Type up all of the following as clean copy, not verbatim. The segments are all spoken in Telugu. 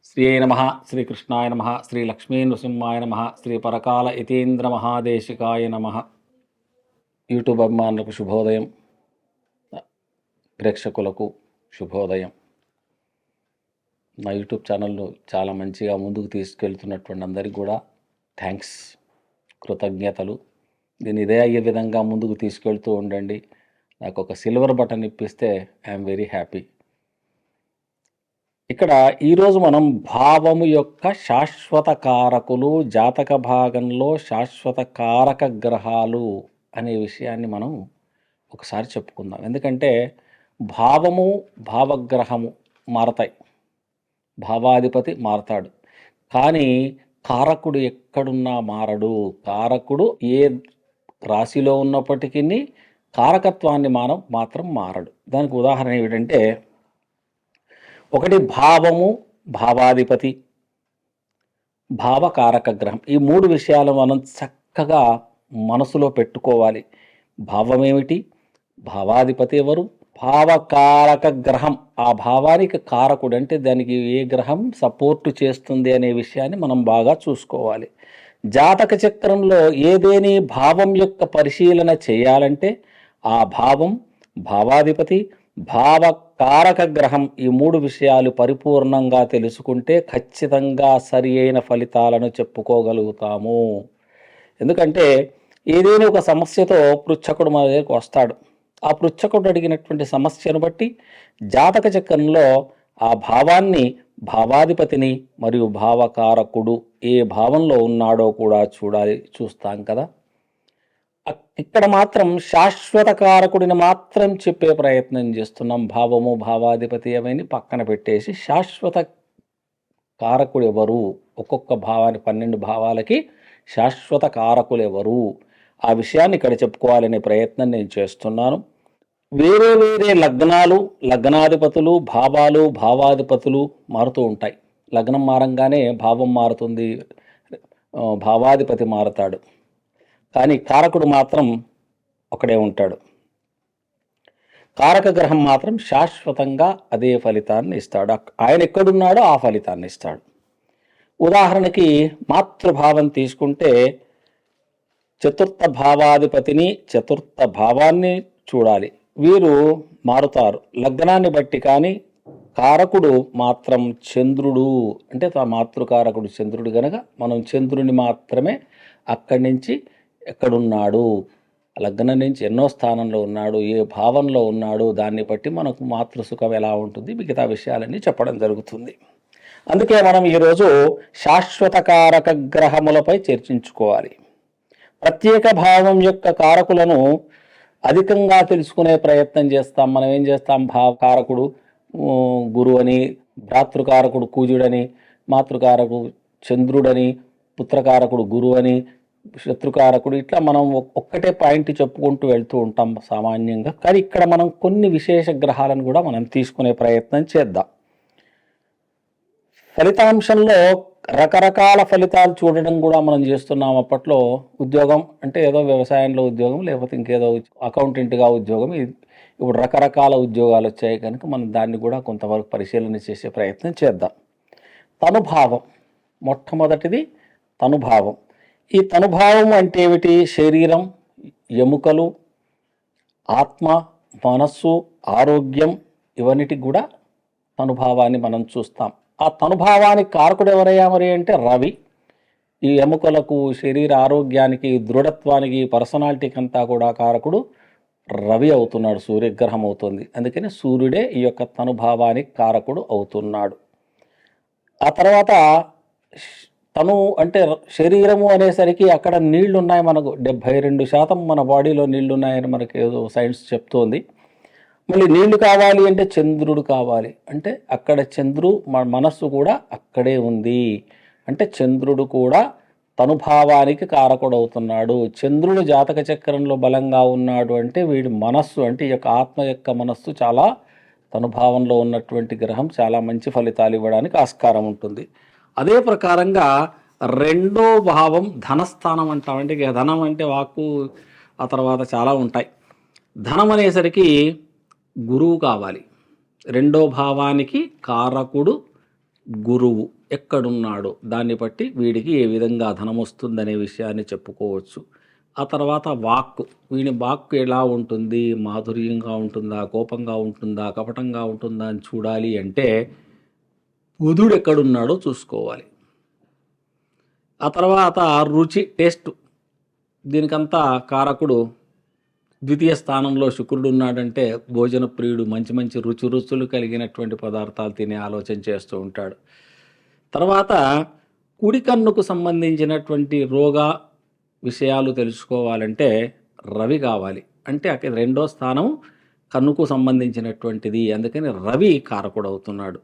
శ్రీ నమః శ్రీకృష్ణాయ నమః శ్రీ లక్ష్మీ నృసింహాయ నమః శ్రీ పరకాల యతీంద్ర మహాదేశికాయ నమః. యూట్యూబ్ అభిమానులకు శుభోదయం, ప్రేక్షకులకు శుభోదయం. నా యూట్యూబ్ ఛానల్ను చాలా మంచిగా ముందుకు తీసుకెళ్తున్నటువంటి అందరికీ కూడా థ్యాంక్స్, కృతజ్ఞతలు. దీన్ని ఇదే అయ్యే విధంగా ముందుకు తీసుకెళ్తూ ఉండండి. నాకు ఒక సిల్వర్ బటన్ ఇప్పిస్తే ఐఎమ్ వెరీ హ్యాపీ. ఇక్కడ ఈరోజు మనం భావము యొక్క శాశ్వత కారకులు, జాతక భాగంలో శాశ్వత కారక గ్రహాలు అనే విషయాన్ని మనం ఒకసారి చెప్పుకుందాం. ఎందుకంటే భావము భావగ్రహము మారతాయి, భావాధిపతి మారతాడు, కానీ కారకుడు ఎక్కడున్నా మారడు. కారకుడు ఏ రాశిలో ఉన్నప్పటికీ కారకత్వాన్ని మాత్రం మారడు. దానికి ఉదాహరణ ఏమిటంటే, ఒకటి భావము, భావాధిపతి, భావకారక గ్రహం. ఈ మూడు విషయాలు మనం చక్కగా మనసులో పెట్టుకోవాలి. భావం ఏమిటి, భావాధిపతి ఎవరు, భావకారక గ్రహం ఆ భావానికి కారకుడు అంటే దానికి ఏ గ్రహం సపోర్టు చేస్తుంది అనే విషయాన్ని మనం బాగా చూసుకోవాలి. జాతక చక్రంలో ఏదేని భావం యొక్క పరిశీలన చేయాలంటే ఆ భావం, భావాధిపతి, భావకారక గ్రహం ఈ మూడు విషయాలు పరిపూర్ణంగా తెలుసుకుంటే ఖచ్చితంగా సరి అయిన ఫలితాలను చెప్పుకోగలుగుతాము. ఎందుకంటే ఏదైనా ఒక సమస్యతో పృచ్ఛకుడు మన దగ్గరికి వస్తాడు. ఆ పృచ్ఛకుడు అడిగినటువంటి సమస్యను బట్టి జాతక చక్రంలో ఆ భావాన్ని, భావాధిపతిని మరియు భావకారకుడు ఏ భావంలో ఉన్నాడో కూడా చూస్తాం కదా. ఇక్కడ మాత్రం శాశ్వత కారకుడిని మాత్రం చెప్పే ప్రయత్నం చేస్తున్నాం. భావము, భావాధిపతి అవన్నీ పక్కన పెట్టేసి శాశ్వత కారకుడు ఎవరు, ఒక్కొక్క భావానికి 12 భావాలకి శాశ్వత కారకులు ఎవరు, ఆ విషయాన్ని ఇక్కడ చెప్పుకోవాలనే ప్రయత్నం నేను చేస్తున్నాను. వేరే వేరే లగ్నాలు, లగ్నాధిపతులు, భావాలు, భావాధిపతులు మారుతూ ఉంటాయి. లగ్నం మారంగానే భావం మారుతుంది, భావాధిపతి మారుతాడు, కానీ కారకుడు మాత్రం ఒకడే ఉంటాడు. కారక గ్రహం మాత్రం శాశ్వతంగా అదే ఫలితాన్ని ఇస్తాడు. ఆయన ఎక్కడున్నాడో ఆ ఫలితాన్ని ఇస్తాడు. ఉదాహరణకి మాతృభావం తీసుకుంటే చతుర్థ భావాధిపతిని, చతుర్థ భావాన్ని చూడాలి. వీరు మారుతారు లగ్నాన్ని బట్టి, కానీ కారకుడు మాత్రం చంద్రుడు. అంటే మాతృకారకుడు చంద్రుడు గనక మనం చంద్రుని మాత్రమే అక్కడి నుంచి ఎక్కడున్నాడు, లగ్నం నుంచి ఎన్నో స్థానంలో ఉన్నాడు, ఏ భావంలో ఉన్నాడు, దాన్ని బట్టి మనకు మాతృసుఖం ఎలా ఉంటుంది, మిగతా విషయాలన్నీ చెప్పడం జరుగుతుంది. అందుకే మనం ఈరోజు శాశ్వత కారక గ్రహములపై చర్చించుకోవాలి. ప్రత్యేక భావం యొక్క కారకులను అధికంగా తెలుసుకునే ప్రయత్నం చేస్తాం. మనం ఏం చేస్తాం, కారకుడు గురువు అని, భ్రాతృకారకుడు కూజుడని, మాతృకారకుడు చంద్రుడని, పుత్రకారకుడు గురువు అని, శత్రుకారకుడు, ఇట్లా మనం ఒక్కటే పాయింట్ చెప్పుకుంటూ వెళ్తూ ఉంటాం సామాన్యంగా. కానీ ఇక్కడ మనం కొన్ని విశేష గ్రహాలను కూడా మనం తీసుకునే ప్రయత్నం చేద్దాం. ఫలితాంశంలో రకరకాల ఫలితాలు చూడడం కూడా మనం చేస్తున్నాం. అప్పట్లో ఉద్యోగం అంటే ఏదో వ్యవసాయంలో ఉద్యోగం, లేకపోతే ఇంకేదో అకౌంటెంట్గా ఉద్యోగం, ఇప్పుడు రకరకాల ఉద్యోగాలు వచ్చాయి కనుక మనం దాన్ని కూడా కొంతవరకు పరిశీలన చేసే ప్రయత్నం చేద్దాం. తనుభావం మొట్టమొదటిది తనుభావం. ఈ తనుభావం అంటే ఏమిటి? శరీరం, ఎముకలు, ఆత్మ, మనస్సు, ఆరోగ్యం, ఇవన్నిటికి కూడా తనుభావాన్ని మనం చూస్తాం. ఆ తనుభావానికి కారకుడు ఎవరయ్యా మరి అంటే రవి. ఈ ఎముకలకు, శరీర ఆరోగ్యానికి, దృఢత్వానికి, పర్సనాలిటీకి అంతా కూడా కారకుడు రవి అవుతున్నాడు, సూర్యగ్రహం అవుతుంది. అందుకని సూర్యుడే ఈ యొక్క తనుభావానికి కారకుడు అవుతున్నాడు. ఆ తర్వాత తను అంటే శరీరము అనేసరికి అక్కడ నీళ్లు ఉన్నాయి. మనకు 72% మన బాడీలో నీళ్లు ఉన్నాయని మనకి ఏదో సైన్స్ చెప్తోంది. మళ్ళీ నీళ్లు కావాలి అంటే చంద్రుడు కావాలి. అంటే అక్కడ మనస్సు కూడా అక్కడే ఉంది. అంటే చంద్రుడు కూడా తనుభావానికి కారకుడు అవుతున్నాడు. చంద్రుడు జాతక చక్రంలో బలంగా ఉన్నాడు అంటే వీడి మనస్సు, అంటే ఈ యొక్క ఆత్మ యొక్క మనస్సు చాలా తనుభావంలో ఉన్నటువంటి గ్రహం, చాలా మంచి ఫలితాలు ఇవ్వడానికి ఆస్కారం ఉంటుంది. అదే ప్రకారంగా రెండో భావం ధనస్థానం అంటామంటే, ధనం అంటే వాక్కు, ఆ తర్వాత చాలా ఉంటాయి. ధనం అనేసరికి గురువు కావాలి. రెండో భావానికి కారకుడు గురువు ఎక్కడున్నాడో దాన్ని బట్టి వీడికి ఏ విధంగా ధనం వస్తుందనే విషయాన్ని చెప్పుకోవచ్చు. ఆ తర్వాత వాక్కు, వీని వాక్కు ఎలా ఉంటుంది, మాధుర్యంగా ఉంటుందా, కోపంగా ఉంటుందా, కపటంగా ఉంటుందా అని చూడాలి అంటే బుధుడు ఎక్కడున్నాడో చూసుకోవాలి. ఆ తర్వాత రుచి, టేస్ట్, దీనికంతా కారకుడు ద్వితీయ స్థానంలో శుక్రుడు ఉన్నాడంటే భోజన ప్రియుడు, మంచి మంచి రుచులు కలిగినటువంటి పదార్థాలు తినే ఆలోచన చేస్తూ ఉంటాడు. తర్వాత కుడి కన్నుకు సంబంధించినటువంటి రోగ విషయాలు తెలుసుకోవాలంటే రవి కావాలి. అంటే అక్కడ రెండో స్థానం కన్నుకు సంబంధించినటువంటిది, అందుకని రవి కారకుడు అవుతున్నాడు.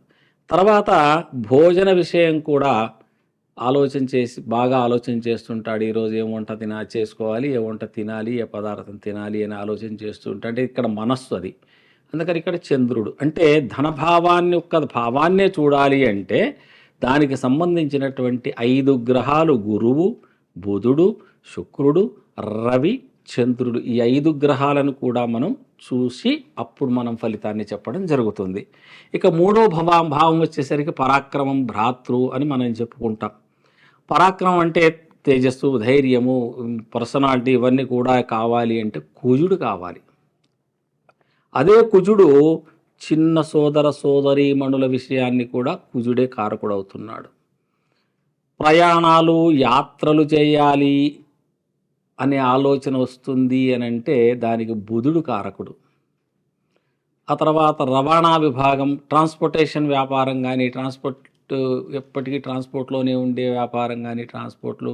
తర్వాత భోజన విషయం కూడా బాగా ఆలోచన చేస్తుంటాడు. ఈరోజు ఏ వంట చేసుకోవాలి, ఏ వంట తినాలి, ఏ పదార్థం తినాలి అని ఆలోచన చేస్తూ ఉంటాడు. అంటే ఇక్కడ మనస్సు అది. అందుకని ఇక్కడ చంద్రుడు అంటే ధనభావాన్ని యొక్క భావాన్నే చూడాలి అంటే దానికి సంబంధించినటువంటి 5 గ్రహాలు గురువు, బుధుడు, శుక్రుడు, రవి, చంద్రుడు, ఈ 5 గ్రహాలను కూడా మనం చూసి అప్పుడు మనం ఫలితాన్ని చెప్పడం జరుగుతుంది. ఇక మూడో భావం వచ్చేసరికి పరాక్రమం, భ్రాతృ అని మనం చెప్పుకుంటాం. పరాక్రమం అంటే తేజస్సు, ధైర్యము, పర్సనాలిటీ ఇవన్నీ కూడా కావాలి అంటే కుజుడు కావాలి. అదే కుజుడు చిన్న సోదర సోదరీమణుల విషయాన్ని కూడా కుజుడే కారకుడవుతున్నాడు. ప్రయాణాలు, యాత్రలు చేయాలి అనే ఆలోచన వస్తుంది అని అంటే దానికి బుధుడు కారకుడు. ఆ తర్వాత రవాణా విభాగం, ట్రాన్స్పోర్టేషన్ వ్యాపారం కానీ, ఎప్పటికీ ట్రాన్స్పోర్ట్లోనే ఉండే వ్యాపారం కానీ, ట్రాన్స్పోర్ట్లు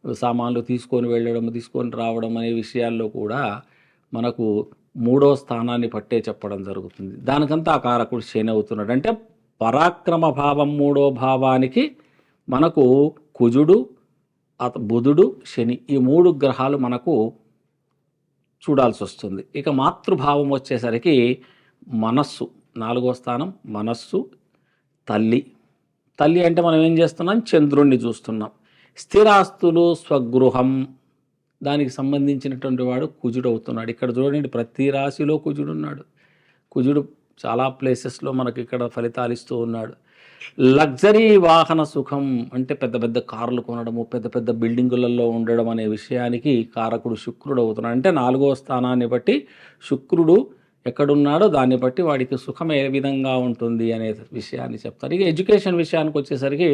సామాన్లు తీసుకొని వెళ్ళడం, తీసుకొని రావడం అనే విషయాల్లో కూడా మనకు మూడో స్థానాన్ని పట్టే చెప్పడం జరుగుతుంది. దానికంతా ఆ కారకుడు శని అవుతున్నాడు. అంటే పరాక్రమ భావం మూడో భావానికి మనకు కుజుడు, బుధుడు, శని, ఈ 3 గ్రహాలు మనకు చూడాల్సి వస్తుంది. ఇక మాతృభావం వచ్చేసరికి మనస్సు, 4వ స్థానం మనస్సు, తల్లి అంటే మనం ఏం చేస్తున్నాం, చంద్రుణ్ణి చూస్తున్నాం. స్థిరాస్తులు, స్వగృహం, దానికి సంబంధించినటువంటి వాడు కుజుడు అవుతున్నాడు. ఇక్కడ చూడండి ప్రతి రాశిలో కుజుడు ఉన్నాడు. కుజుడు చాలా ప్లేసెస్లో మనకి ఇక్కడ ఫలితాలు ఇస్తూ ఉన్నాడు. లగ్జరీ వాహన సుఖం అంటే పెద్ద పెద్ద కార్లు కొనడము, పెద్ద పెద్ద బిల్డింగులలో ఉండడం అనే విషయానికి కారకుడు శుక్రుడు అవుతున్నాడు. అంటే 4వ స్థానాన్ని బట్టి శుక్రుడు ఎక్కడున్నాడో దాన్ని బట్టి వాడికి సుఖం ఏ విధంగా ఉంటుంది అనే విషయాన్ని చెప్తారు. ఇక ఎడ్యుకేషన్ విషయానికి వచ్చేసరికి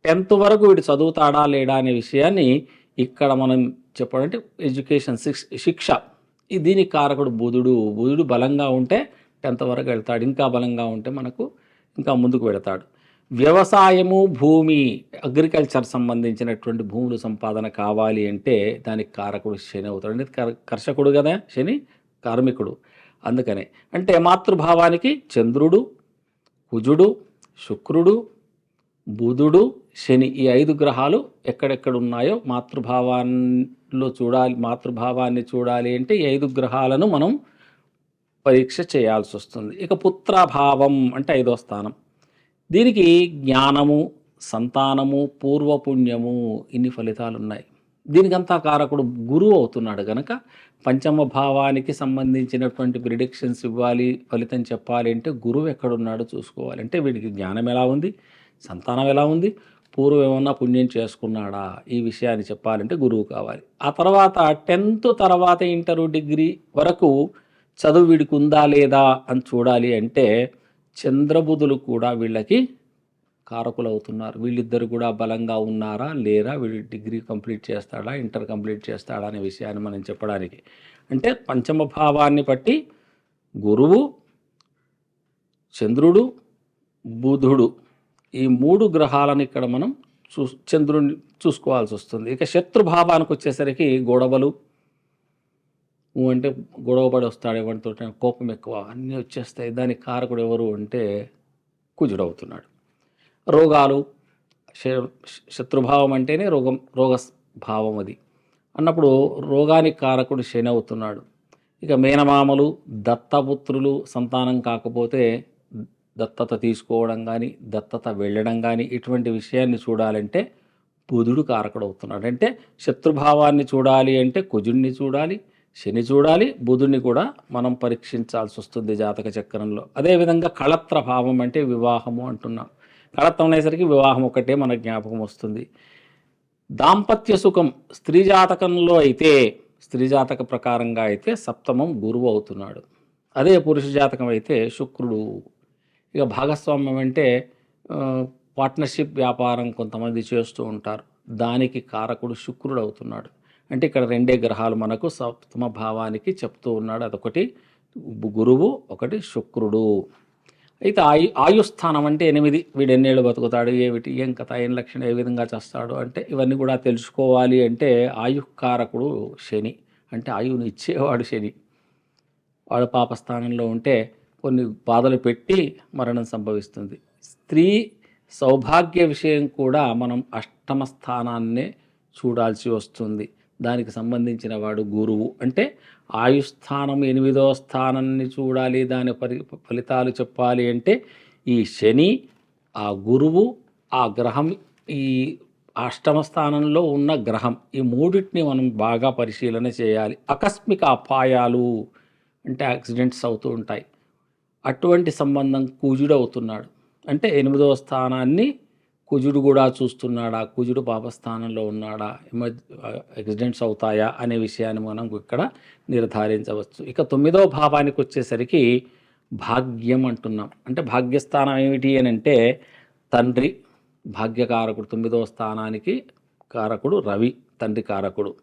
10th వరకు వీడు చదువుతాడా లేడా అనే విషయాన్ని ఇక్కడ మనం చెప్పాలంటే ఎడ్యుకేషన్, శిక్ష, దీనికి కారకుడు బుధుడు బలంగా ఉంటే 10th వరకు వెళ్తాడు. ఇంకా బలంగా ఉంటే మనకు ఇంకా ముందుకు వెళతాడు. వ్యవసాయము, భూమి, అగ్రికల్చర్ సంబంధించినటువంటి భూములు సంపాదన కావాలి అంటే దానికి కారకుడు శని అవుతాడు. అంటే కర్షకుడు కదా శని, కార్మికుడు. అందుకనే అంటే మాతృభావానికి చంద్రుడు, కుజుడు, శుక్రుడు, బుధుడు, శని, ఈ 5 గ్రహాలు ఎక్కడెక్కడ ఉన్నాయో మాతృభావాన్ని చూడాలి అంటే ఈ 5 గ్రహాలను మనం పరీక్ష చేయాల్సి వస్తుంది. ఇక పుత్రభావం అంటే 5వ స్థానం, దీనికి జ్ఞానము, సంతానము, పూర్వపుణ్యము, ఇన్ని ఫలితాలు ఉన్నాయి. దీనికంతా కారకుడు గురువు అవుతున్నాడు కనుక పంచమ భావానికి సంబంధించినటువంటి ప్రిడిక్షన్స్ ఇవ్వాలి, ఫలితం చెప్పాలి అంటే గురువు ఎక్కడున్నాడో చూసుకోవాలి. అంటే వీడికి జ్ఞానం ఎలా ఉంది, సంతానం ఎలా ఉంది, పూర్వం ఏమన్నా పుణ్యం చేసుకున్నాడా, ఈ విషయాన్ని చెప్పాలంటే గురువు కావాలి. ఆ తర్వాత 10th తర్వాత ఇంటరు, డిగ్రీ వరకు చదువు వీడికి ఉందా లేదా అని చూడాలి అంటే చంద్రబుధులు కూడా వీళ్ళకి కారకులు అవుతున్నారు. వీళ్ళిద్దరు కూడా బలంగా ఉన్నారా లేరా, వీళ్ళు డిగ్రీ కంప్లీట్ చేస్తాడా, ఇంటర్ కంప్లీట్ చేస్తాడా అనే విషయాన్ని మనం చెప్పడానికి అంటే పంచమ భావాన్ని బట్టి గురువు, చంద్రుడు, బుధుడు, ఈ 3 గ్రహాలను ఇక్కడ మనం చంద్రుడిని చూసుకోవాల్సి వస్తుంది. ఇక శత్రుభావానికి వచ్చేసరికి గొడవలు, అంటే గొడవపడి వస్తాడు, ఎవరితో కోపం ఎక్కువ, అన్నీ వచ్చేస్తాయి. దానికి కారకుడు ఎవరు అంటే కుజుడు అవుతున్నాడు. రోగాలు, శత్రుభావం అంటేనే రోగ భావం అది అన్నప్పుడు రోగానికి కారకుడు శని అవుతున్నాడు. ఇక మేనమామలు, దత్తపుత్రులు, సంతానం కాకపోతే దత్తత తీసుకోవడం కానీ, దత్తత వెళ్ళడం కానీ, ఇటువంటి విషయాన్ని చూడాలంటే బుధుడు కారకుడు అవుతున్నాడు. అంటే శత్రుభావాన్ని చూడాలి అంటే కుజుడిని చూడాలి, శని చూడాలి, బుధుడిని కూడా మనం పరీక్షించాల్సి వస్తుంది జాతక చక్రంలో. అదేవిధంగా కళత్ర భావం అంటే వివాహము అంటున్నాం. కళత్వం అనేసరికి వివాహం ఒకటే మన జ్ఞాపకం వస్తుంది. దాంపత్య సుఖం స్త్రీ జాతకంలో అయితే, స్త్రీ జాతక ప్రకారంగా అయితే సప్తమం గురువు అవుతున్నాడు. అదే పురుష జాతకం అయితే శుక్రుడు. ఇక భాగస్వామ్యం అంటే పార్ట్నర్షిప్ వ్యాపారం కొంతమంది చేస్తూ ఉంటారు, దానికి కారకుడు శుక్రుడు అవుతున్నాడు. అంటే ఇక్కడ రెండే గ్రహాలు మనకు సప్తమ భావానికి చెప్తూ ఉన్నాడు. అదొకటి గురువు, ఒకటి శుక్రుడు. అయితే ఆయుస్థానం అంటే 8, వీడు ఎన్నేళ్ళు బతుకుతాడు, ఏమిటి, ఏం కథ, ఏం లక్షణం, ఏ విధంగా చేస్తాడు అంటే ఇవన్నీ కూడా తెలుసుకోవాలి. అంటే ఆయుకారకుడు శని, అంటే ఆయువుని ఇచ్చేవాడు శని. వాడు పాపస్థానంలో ఉంటే కొన్ని బాధలు పెట్టి మరణం సంభవిస్తుంది. స్త్రీ సౌభాగ్య విషయం కూడా మనం అష్టమ స్థానాన్నే చూడాల్సి వస్తుంది. దానికి సంబంధించిన వాడు గురువు. అంటే ఆయుస్థానం 8వ స్థానాన్ని చూడాలి, దాని ఫలితాలు చెప్పాలి అంటే ఈ శని, ఆ గురువు, ఆ గ్రహం, ఈ అష్టమ స్థానంలో ఉన్న గ్రహం, ఈ మూడింటిని మనం బాగా పరిశీలన చేయాలి. ఆకస్మిక అపాయాలు అంటే యాక్సిడెంట్స్ అవుతూ ఉంటాయి, అటువంటి సంబంధం కుజుడు అవుతున్నాడు. అంటే 8వ స్థానాన్ని కుజుడు కూడా చూస్తున్నాడా, కుజుడు పాపస్థానంలో ఉన్నాడా, యాక్సిడెంట్స్ అవుతాయా అనే విషయాన్ని మనం ఇక్కడ నిర్ధారించవచ్చు. ఇక 9వ భావానికి వచ్చేసరికి భాగ్యం అంటున్నాం. అంటే భాగ్యస్థానం ఏమిటి అని అంటే తండ్రి, భాగ్యకారకుడు. 9వ స్థానానికి కారకుడు రవి, తండ్రి కారకుడు.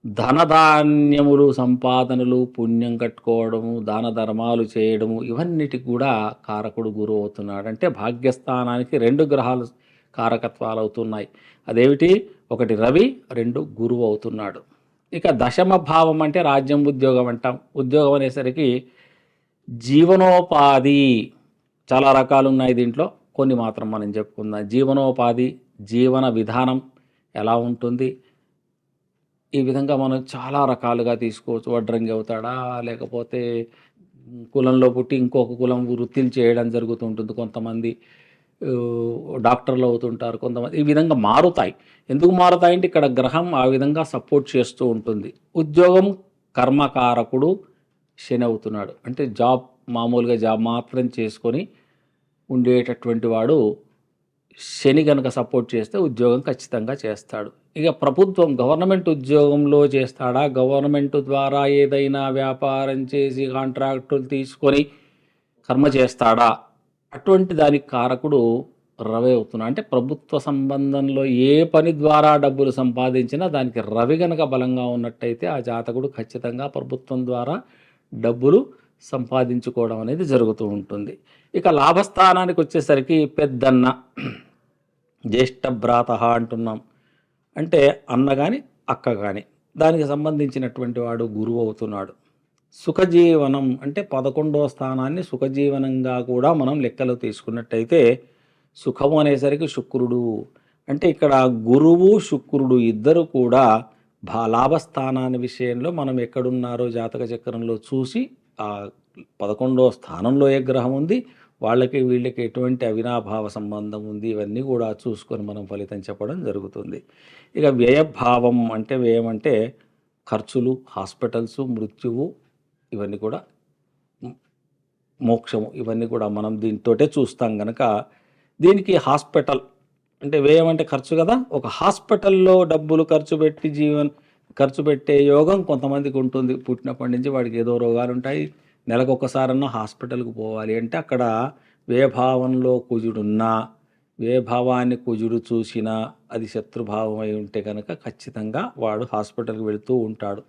ధనధాన్యములు, సంపాదనలు, పుణ్యం కట్టుకోవడము, దాన ధర్మాలు చేయడము, ఇవన్నిటికి కూడా కారకుడు గురువు అవుతున్నాడు. అంటే భాగ్యస్థానానికి 2 గ్రహాలు కారకత్వాలు అవుతున్నాయి. అదేమిటి, ఒకటి రవి, 2 గురువు అవుతున్నాడు. ఇక దశమ భావం అంటే రాజ్యం, ఉద్యోగం అంటాం. ఉద్యోగం అనేసరికి జీవనోపాధి, చాలా రకాలు ఉన్నాయి దీంట్లో, కొన్ని మాత్రం మనం చెప్పుకుందాం. జీవనోపాధి, జీవన విధానం ఎలా ఉంటుంది, ఈ విధంగా మనం చాలా రకాలుగా తీసుకోవచ్చు. వడ్రంగి అవుతాడా, లేకపోతే కులంలో పుట్టి ఇంకొక కులం వృత్తిలు చేయడం జరుగుతూ ఉంటుంది. కొంతమంది డాక్టర్లు అవుతుంటారు, కొంతమంది ఈ విధంగా మారుతాయి. ఎందుకు మారుతాయంటే ఇక్కడ గ్రహం ఆ విధంగా సపోర్ట్ చేస్తూ ఉంటుంది. ఉద్యోగం కర్మకారకుడు శని అవుతున్నాడు. అంటే జాబ్, మామూలుగా జాబ్ మాత్రం చేసుకొని ఉండేటటువంటి వాడు శని కనుక సపోర్ట్ చేస్తే ఉద్యోగం ఖచ్చితంగా చేస్తాడు. ఇక ప్రభుత్వం, గవర్నమెంట్ ఉద్యోగంలో చేస్తాడా, గవర్నమెంట్ ద్వారా ఏదైనా వ్యాపారం చేసి కాంట్రాక్టులు తీసుకొని కర్మ చేస్తాడా, అటువంటి దానికి కారకుడు రవి అవుతున్నాడు. అంటే ప్రభుత్వ సంబంధంలో ఏ పని ద్వారా డబ్బులు సంపాదించినా దానికి రవి కనుక బలంగా ఉన్నట్టయితే ఆ జాతకుడు ఖచ్చితంగా ప్రభుత్వం ద్వారా డబ్బులు సంపాదించుకోవడం అనేది జరుగుతూ ఉంటుంది. ఇక లాభస్థానానికి వచ్చేసరికి పెద్దన్న, జ్యేష్ఠ భ్రాత అంటున్నాం. అంటే అన్న కానీ అక్క కానీ, దానికి సంబంధించినటువంటి వాడు గురువు అవుతున్నాడు. సుఖజీవనం అంటే 11వ స్థానాన్ని సుఖజీవనంగా కూడా మనం లెక్కలో తీసుకున్నట్టయితే సుఖము అనేసరికి శుక్రుడు. అంటే ఇక్కడ గురువు, శుక్రుడు ఇద్దరు కూడా లాభస్థానాన్ని విషయంలో మనం ఎక్కడున్నారో జాతక చక్రంలో చూసి ఆ 11వ స్థానంలో ఏ గ్రహం ఉంది, వాళ్ళకి వీళ్ళకి ఎటువంటి అవినాభావ సంబంధం ఉంది, ఇవన్నీ కూడా చూసుకొని మనం ఫలితం చెప్పడం జరుగుతుంది. ఇక వ్యయభావం అంటే, వ్యయం అంటే ఖర్చులు, హాస్పిటల్స్, మృత్యువు, ఇవన్నీ కూడా మోక్షము, ఇవన్నీ కూడా మనం దీంతోటే చూస్తాం కనుక దీనికి హాస్పిటల్ అంటే వ్యయం అంటే ఖర్చు కదా. ఒక హాస్పిటల్లో డబ్బులు ఖర్చు పెట్టే యోగం కొంతమందికి ఉంటుంది. పుట్టినప్పటి నుంచి వాడికి ఏదో రోగాలు ఉంటాయి, నెలకు ఒక్కసారన్నా హాస్పిటల్కి పోవాలి. అంటే అక్కడ వ్యయభావంలో కుజుడున్నా, వ్యయభావాన్ని కుజుడు చూసినా అది శత్రుభావం అయి ఉంటే కనుక ఖచ్చితంగా వాడు హాస్పిటల్కి వెళుతూ ఉంటాడు.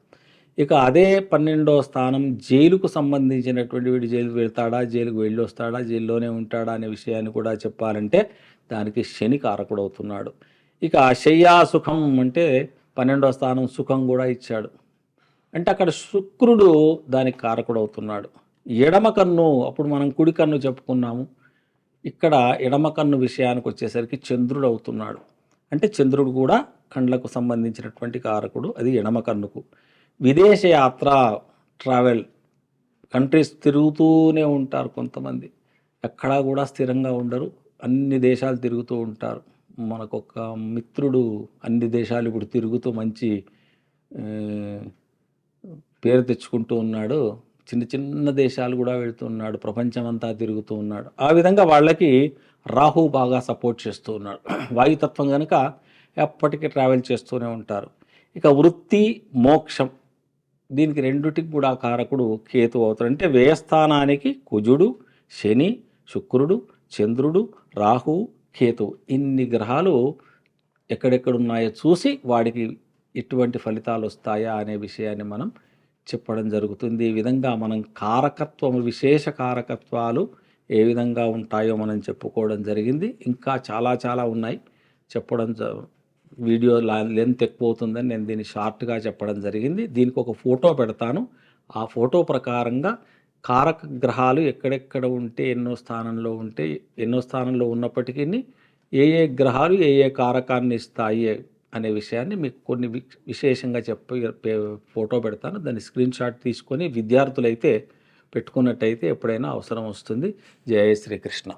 ఇక అదే 12వ స్థానం జైలుకు సంబంధించినటువంటి, వీడు జైలుకు వెళ్తాడా, జైలుకు వెళ్ళి వస్తాడా, జైల్లోనే ఉంటాడా అనే విషయాన్ని కూడా చెప్పాలంటే దానికి శని కారకుడు అవుతున్నాడు. ఇక శయ్యా సుఖం అంటే 12వ స్థానం సుఖం కూడా ఇచ్చాడు. అంటే అక్కడ శుక్రుడు దానికి కారకుడు అవుతున్నాడు. ఎడమ కన్ను, అప్పుడు మనం కుడి కన్ను చెప్పుకున్నాము, ఇక్కడ ఎడమ కన్ను విషయానికి వచ్చేసరికి చంద్రుడు అవుతున్నాడు. అంటే చంద్రుడు కూడా కండ్లకు సంబంధించినటువంటి కారకుడు, అది ఎడమ కన్నుకు. విదేశయాత్ర, ట్రావెల్, కంట్రీస్ తిరుగుతూనే ఉంటారు కొంతమంది, ఎక్కడా కూడా స్థిరంగా ఉండరు, అన్ని దేశాలు తిరుగుతూ ఉంటారు. మనకొక మిత్రుడు అన్ని దేశాలు ఇప్పుడు తిరుగుతూ మంచి పేరు తెచ్చుకుంటూ ఉన్నాడు. చిన్న చిన్న దేశాలు కూడా వెళుతున్నాడు, ప్రపంచమంతా తిరుగుతూ ఉన్నాడు. ఆ విధంగా వాళ్ళకి రాహు బాగా సపోర్ట్ చేస్తూ ఉన్నాడు. వాయుతత్వం కనుక ఎప్పటికీ ట్రావెల్ చేస్తూనే ఉంటారు. ఇక వృత్తి మోక్షం దీనికి రెండిటికి కూడా కారకుడు కేతు అవుతాడు. అంటే వ్యయస్థానానికి కుజుడు, శని, శుక్రుడు, చంద్రుడు, రాహు, కేతు ఇన్ని గ్రహాలు ఎక్కడెక్కడున్నాయో చూసి వాడికి ఎటువంటి ఫలితాలు వస్తాయా అనే విషయాన్ని మనం చెప్పడం జరుగుతుంది. ఈ విధంగా మనం కారకత్వము విశేష కారకత్వాలు ఏ విధంగా ఉంటాయో మనం చెప్పుకోవడం జరిగింది. ఇంకా చాలా చాలా ఉన్నాయి చెప్పడం వీడియో లెంత్ ఎక్కువ అవుతుందని నేను దీన్ని షార్ట్గా చెప్పడం జరిగింది. దీనికి ఒక ఫోటో పెడతాను. ఆ ఫోటో ప్రకారంగా కారక గ్రహాలు ఎక్కడెక్కడ ఉంటే ఎన్నో స్థానంలో ఉన్నప్పటికీ ఏ ఏ గ్రహాలు ఏ ఏ కారకాన్ని ఇస్తాయి అనే విషయాన్ని మీకు కొన్ని విశేషంగా ఫోటో పెడతాను. దాన్ని స్క్రీన్ షాట్ తీసుకొని విద్యార్థులైతే పెట్టుకున్నట్టయితే ఎప్పుడైనా అవసరం వస్తుంది. జయ శ్రీకృష్ణ.